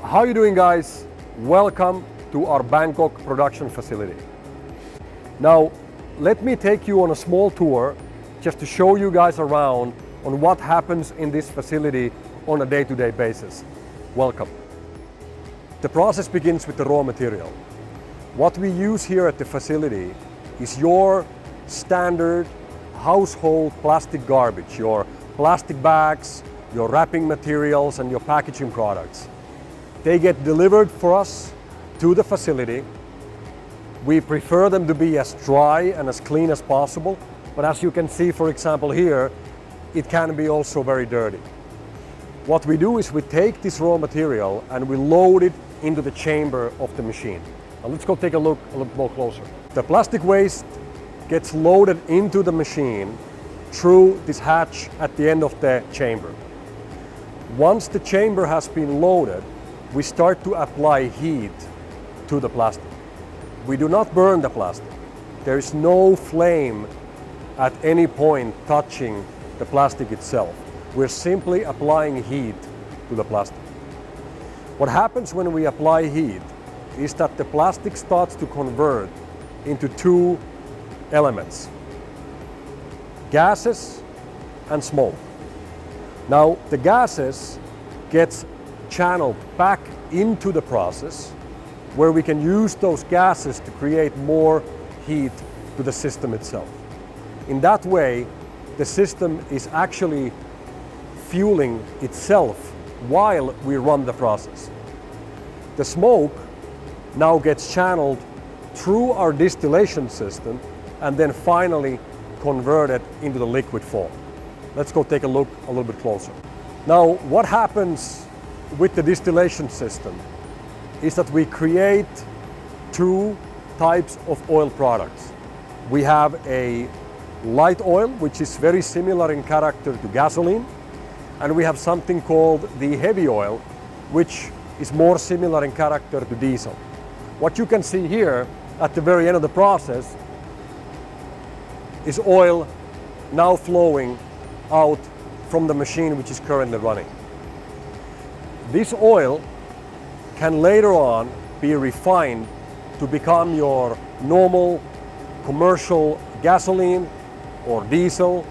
How you doing, guys? Welcome to our Bangkok production facility. Now, let me take you on a small tour just to show you guys around on what happens in this facility on a day-to-day basis. Welcome. The process begins with the raw material. What we use here at the facility is your standard household plastic garbage, your plastic bags, your wrapping materials, and your packaging products. They get delivered for us to the facility. We prefer them to be as dry and as clean as possible, but as you can see, for example, here, it can be also very dirty. What we do is we take this raw material and we load it into the chamber of the machine. Now let's go take a look a little more closer. The plastic waste gets loaded into the machine through this hatch at the end of the chamber. Once the chamber has been loaded, we start to apply heat to the plastic. We do not burn the plastic. There is no flame at any point touching the plastic itself. We're simply applying heat to the plastic. What happens when we apply heat is that the plastic starts to convert into two elements: gases and smoke. Now, the gases gets channeled back into the process where we can use those gases to create more heat to the system itself. In that way, the system is actually fueling itself while we run the process. The smoke now gets channeled through our distillation system and then finally converted into the liquid form. Let's go take a look a little bit closer. Now, what happens with the distillation system is that we create two types of oil products. We have a light oil, which is very similar in character to gasoline, and we have something called the heavy oil, which is more similar in character to diesel. What you can see here at the very end of the process is oil now flowing out from the machine which is currently running. This oil can later on be refined to become your normal commercial gasoline or diesel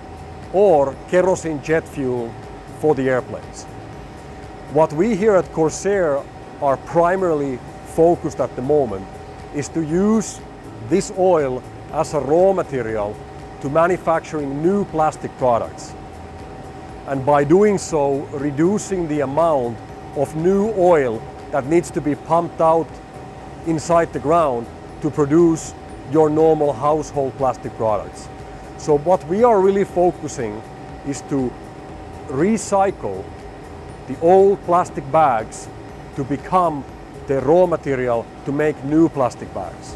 or kerosene jet fuel for the airplanes. What we here at Corsair are primarily focused at the moment is to use this oil as a raw material to manufacturing new plastic products. And by doing so, reducing the amount of new oil that needs to be pumped out inside the ground to produce your normal household plastic products. So what we are really focusing is to recycle the old plastic bags to become the raw material to make new plastic bags.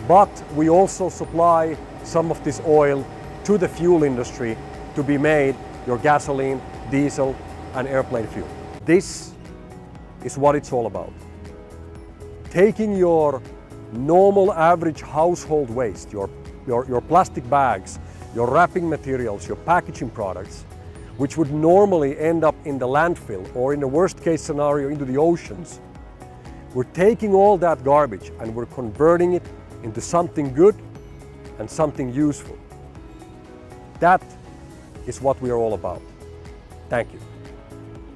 But we also supply some of this oil to the fuel industry to be made your gasoline, diesel, and airplane fuel. This is what it's all about. Taking your normal average household waste, your plastic bags, your wrapping materials, your packaging products, which would normally end up in the landfill or in the worst case scenario into the oceans. We're taking all that garbage and we're converting it into something good and something useful. That is what we are all about. Thank you.